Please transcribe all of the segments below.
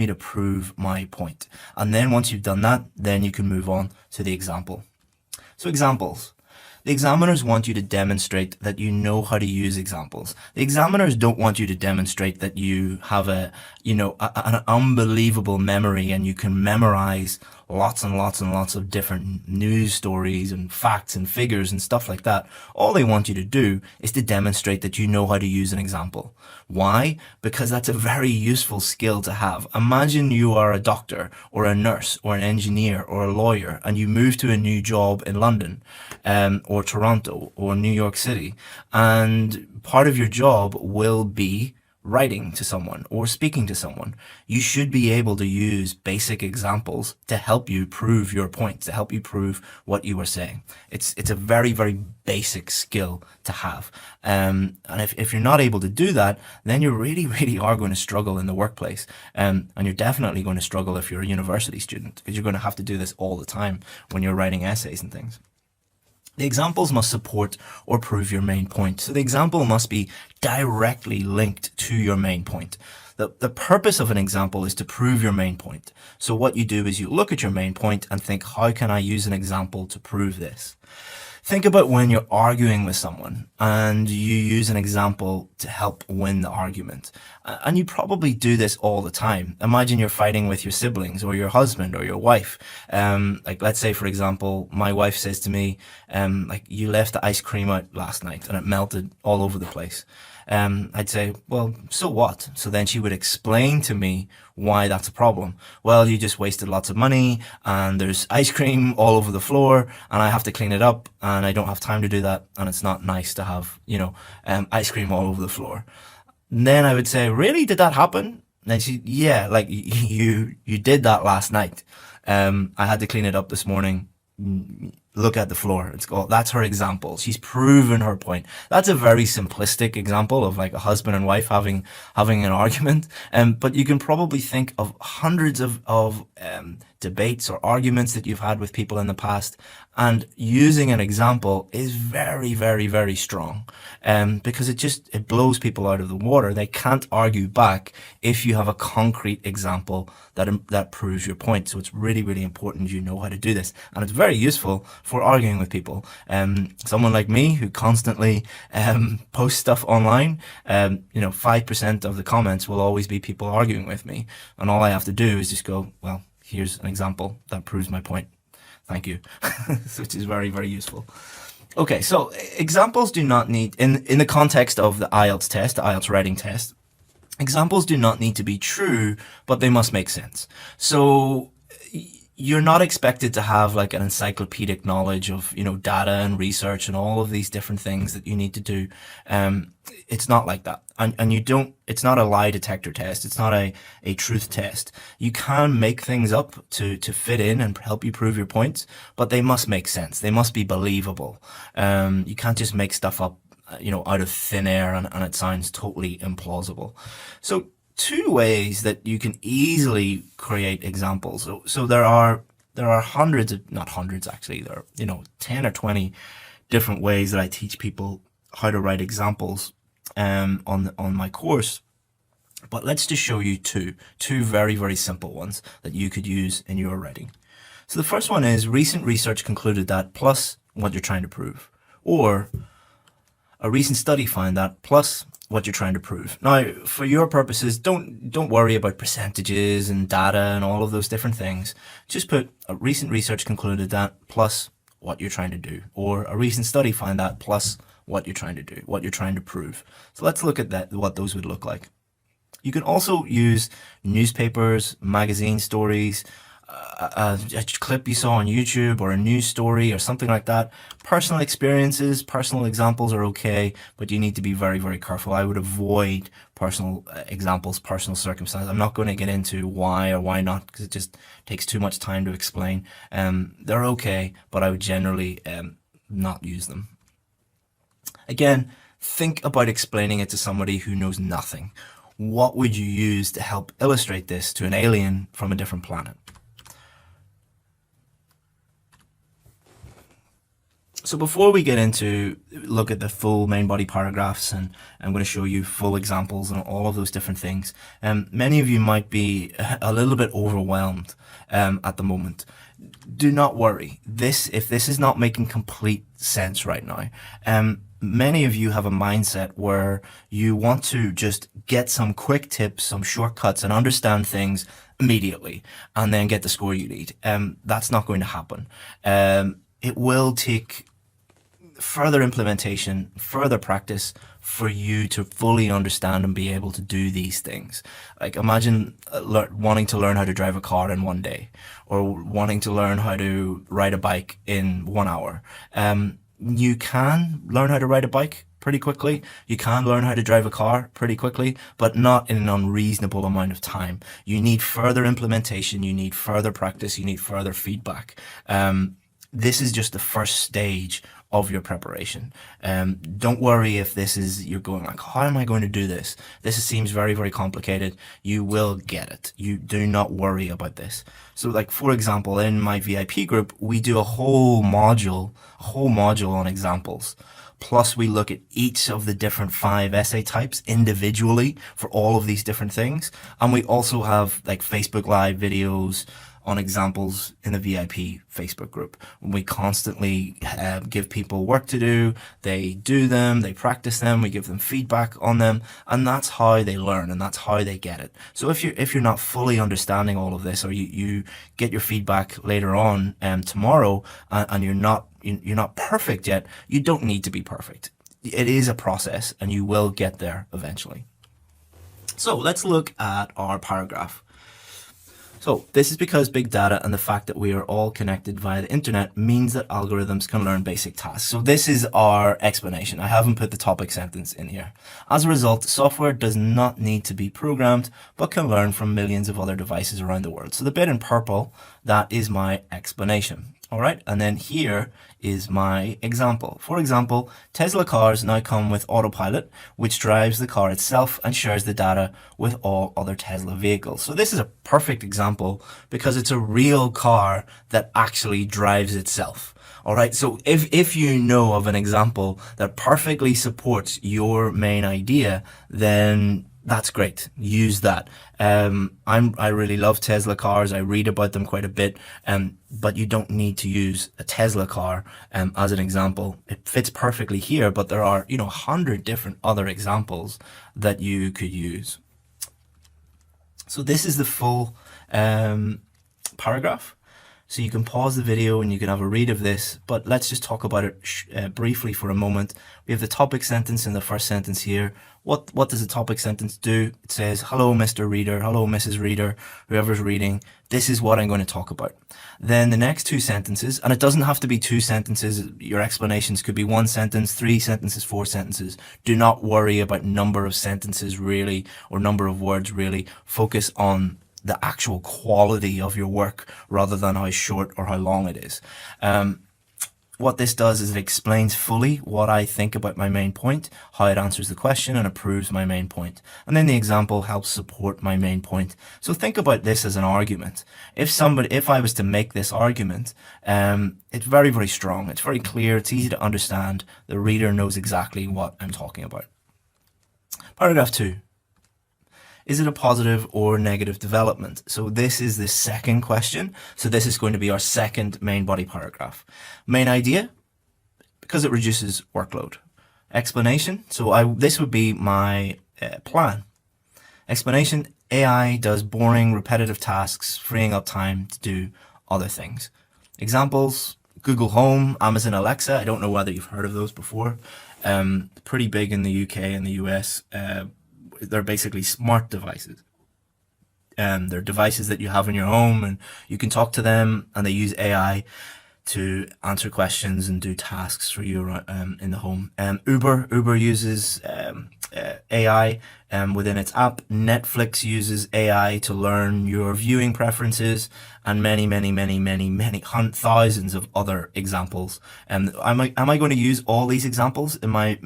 me to prove my point. And then once you've done that, then you can move on to the example. So examples. The examiners want you to demonstrate that you know how to use examples. The examiners don't want you to demonstrate that you have an unbelievable memory and you can memorize lots and lots and lots of different news stories and facts and figures and stuff like that. All they want you to do is to demonstrate that you know how to use an example. Why? Because that's a very useful skill to have. Imagine you are a doctor or a nurse or an engineer or a lawyer and you move to a new job in London or Toronto or New York City, and part of your job will be writing to someone or speaking to someone. You should be able to use basic examples to help you prove your point, to help you prove what you were saying. It's a very, very basic skill to have. And if you're not able to do that, then you really, really are going to struggle in the workplace. And you're definitely going to struggle if you're a university student, because you're going to have to do this all the time when you're writing essays and things. The examples must support or prove your main point. So the example must be directly linked to your main point. The purpose of an example is to prove your main point. So what you do is you look at your main point and think, how can I use an example to prove this? Think about when you're arguing with someone and you use an example to help win the argument. And you probably do this all the time. Imagine you're fighting with your siblings or your husband or your wife. Like, let's say, for example, my wife says to me, like, you left the ice cream out last night and it melted all over the place. I'd say, well, so what? So then she would explain to me why that's a problem. Well, you just wasted lots of money and there's ice cream all over the floor and I have to clean it up and I don't have time to do that. And it's not nice to have, ice cream all over the floor. And then I would say, really? Did that happen? And she, yeah, like you did that last night. I had to clean it up this morning. Look at the floor. That's her example. She's proven her point. That's a very simplistic example of like a husband and wife having an argument. But you can probably think of hundreds of debates or arguments that you've had with people in the past. And using an example is very, very, very strong. Because it blows people out of the water. They can't argue back if you have a concrete example that proves your point. So it's really, really important you know how to do this. And it's very useful for arguing with people. Someone like me who constantly posts stuff online, 5% of the comments will always be people arguing with me. And all I have to do is just go, well, here's an example that proves my point. Thank you. Which is very, very useful. Okay, so examples do not need, in the context of the IELTS test, the IELTS writing test, examples do not need to be true, but they must make sense. So you're not expected to have like an encyclopedic knowledge of, data and research and all of these different things that you need to do. It's not like that. And it's not a lie detector test. It's not a truth test. You can make things up to fit in and help you prove your points, but they must make sense. They must be believable. You can't just make stuff up, out of thin air and it sounds totally implausible. So two ways that you can easily create examples. So there are hundreds of, not hundreds actually, there are, 10 or 20 different ways that I teach people how to write examples on my course. But let's just show you two very, very simple ones that you could use in your writing. So the first one is recent research concluded that plus what you're trying to prove, or a recent study found that plus what you're trying to prove. Now, for your purposes, don't worry about percentages and data and all of those different things. Just put a recent research concluded that plus what you're trying to do, or a recent study found that plus what you're trying to do, what you're trying to prove. So let's look at that, what those would look like. You can also use newspapers, magazine stories, a clip you saw on YouTube or a news story or something like that. Personal experiences, personal examples are okay, but you need to be very, very careful. I would avoid personal examples, personal circumstances. I'm not going to get into why or why not, because it just takes too much time to explain. They're okay, but I would generally not use them. Again, think about explaining it to somebody who knows nothing. What would you use to help illustrate this to an alien from a different planet? So before we get into look at the full main body paragraphs, and I'm going to show you full examples and all of those different things, many of you might be a little bit overwhelmed at the moment. Do not worry. If this is not making complete sense right now, many of you have a mindset where you want to just get some quick tips, some shortcuts, and understand things immediately, and then get the score you need. That's not going to happen. It will take further implementation, further practice for you to fully understand and be able to do these things. Like imagine wanting to learn how to drive a car in 1 day, or wanting to learn how to ride a bike in 1 hour. You can learn how to ride a bike pretty quickly. You can learn how to drive a car pretty quickly, but not in an unreasonable amount of time. You need further implementation. You need further practice. You need further feedback. This is just the first stage of your preparation. Don't worry if you're going like, how am I going to do this? This seems very, very complicated. You will get it. You do not worry about this. So like, for example, in my VIP group, we do a whole module on examples. Plus we look at each of the different 5 essay types individually for all of these different things. And we also have like Facebook Live videos on examples in the VIP Facebook group. We constantly give people work to do. They do them, they practice them, we give them feedback on them, and that's how they learn, and that's how they get it. So if you're not fully understanding all of this, or you get your feedback later on tomorrow, and you're not perfect yet, you don't need to be perfect. It is a process, and you will get there eventually. So let's look at our paragraph. So this is because big data and the fact that we are all connected via the internet means that algorithms can learn basic tasks. So this is our explanation. I haven't put the topic sentence in here. As a result, software does not need to be programmed, but can learn from millions of other devices around the world. So the bit in purple, that is my explanation. All right, and then here is my example. For example, Tesla cars now come with autopilot, which drives the car itself and shares the data with all other Tesla vehicles. So this is a perfect example because it's a real car that actually drives itself. All right, so if you know of an example that perfectly supports your main idea, then that's great. Use that. I really love Tesla cars. I read about them quite a bit. But you don't need to use a Tesla car as an example. It fits perfectly here, but there are 100 different other examples that you could use. So this is the full paragraph. So you can pause the video and you can have a read of this, but let's just talk about it briefly for a moment. We have the topic sentence in the first sentence here. What does the topic sentence do? It says, hello, Mr. Reader, hello, Mrs. Reader, whoever's reading. This is what I'm going to talk about. Then the next 2 sentences, and it doesn't have to be 2 sentences. Your explanations could be 1 sentence, 3 sentences, 4 sentences. Do not worry about number of sentences really, or number of words really. Focus on the actual quality of your work rather than how short or how long it is. What this does is it explains fully what I think about my main point, how it answers the question and approves my main point. And then the example helps support my main point. So think about this as an argument. If I was to make this argument, it's very, very strong. It's very clear. It's easy to understand. The reader knows exactly what I'm talking about. Paragraph 2. Is it a positive or negative development? So this is the second question. So this is going to be our second main body paragraph. Main idea, because it reduces workload. Explanation, so this would be my plan. Explanation, AI does boring, repetitive tasks, freeing up time to do other things. Examples, Google Home, Amazon Alexa. I don't know whether you've heard of those before. Pretty big in the UK and the US. They're basically smart devices. They're devices that you have in your home and you can talk to them, and they use AI to answer questions and do tasks for you in the home. Uber uses AI within its app. Netflix uses AI to learn your viewing preferences, and many thousands of other examples. Am I going to use all these examples in my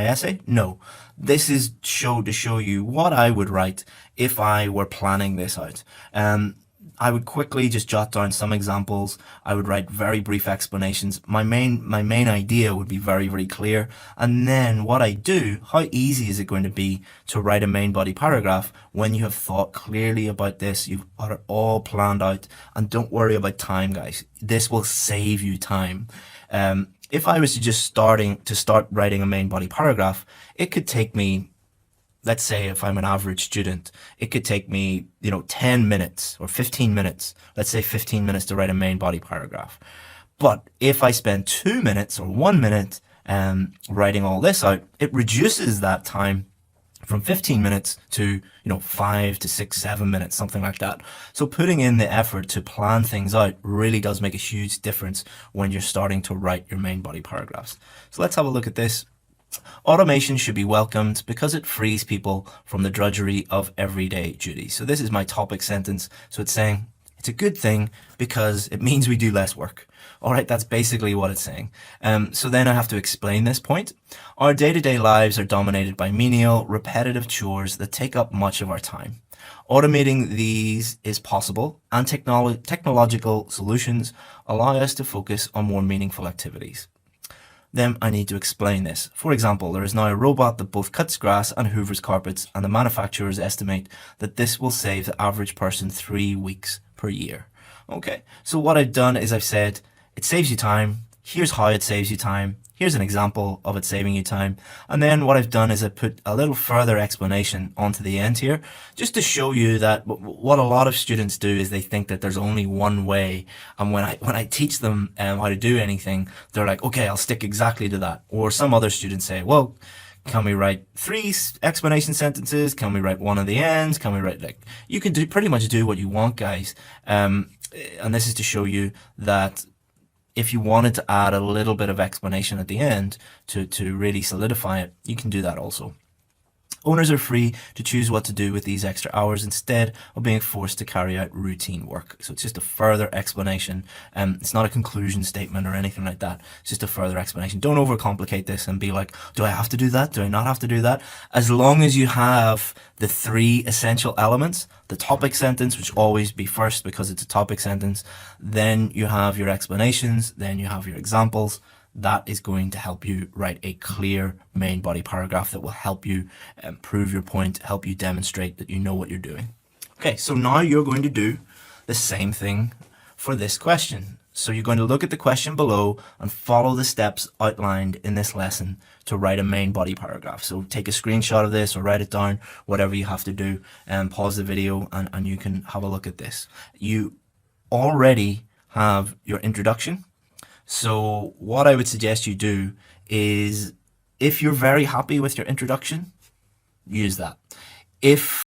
essay? No. This is to show you what I would write if I were planning this out. I would quickly just jot down some examples. I would write very brief explanations. My main idea would be very, very clear. And then what I do, how easy is it going to be to write a main body paragraph when you have thought clearly about this, you've got it all planned out, and don't worry about time, guys. This will save you time. If I was to just start writing a main body paragraph, it could take me, let's say if I'm an average student, it could take me, 10 minutes or 15 minutes, let's say 15 minutes to write a main body paragraph. But if I spend 2 minutes or 1 minute writing all this out, it reduces that time from 15 minutes to, 5 to 6, 7 minutes, something like that. So putting in the effort to plan things out really does make a huge difference when you're starting to write your main body paragraphs. So let's have a look at this. Automation should be welcomed because it frees people from the drudgery of everyday duties. So this is my topic sentence. So it's saying it's a good thing because it means we do less work. All right, that's basically what it's saying. So then I have to explain this point. Our day-to-day lives are dominated by menial, repetitive chores that take up much of our time. Automating these is possible, and technological solutions allow us to focus on more meaningful activities. Then I need to explain this. For example, there is now a robot that both cuts grass and hoovers carpets, and the manufacturers estimate that this will save the average person 3 weeks per year. Okay, so what I've done is I've said, it saves you time. Here's how it saves you time. Here's an example of it saving you time. And then what I've done is I put a little further explanation onto the end here, just to show you that what a lot of students do is they think that there's only one way. And when I teach them how to do anything, they're like, okay, I'll stick exactly to that. Or some other students say, well, can we write 3 explanation sentences? Can we write 1 at the ends? Can we write you can pretty much do what you want, guys. And this is to show you that if you wanted to add a little bit of explanation at the end to really solidify it, you can do that also. Owners are free to choose what to do with these extra hours instead of being forced to carry out routine work. So it's just a further explanation. It's not a conclusion statement or anything like that. It's just a further explanation. Don't overcomplicate this and be like, do I have to do that? Do I not have to do that? As long as you have the 3 essential elements, the topic sentence, which always be first because it's a topic sentence, then you have your explanations, then you have your examples. That is going to help you write a clear main body paragraph that will help you prove your point, help you demonstrate that you know what you're doing. Okay, so now you're going to do the same thing for this question. So you're going to look at the question below and follow the steps outlined in this lesson to write a main body paragraph. So take a screenshot of this or write it down, whatever you have to do, and pause the video and you can have a look at this. You already have your introduction. So what I would suggest you do is, if you're very happy with your introduction, use that. If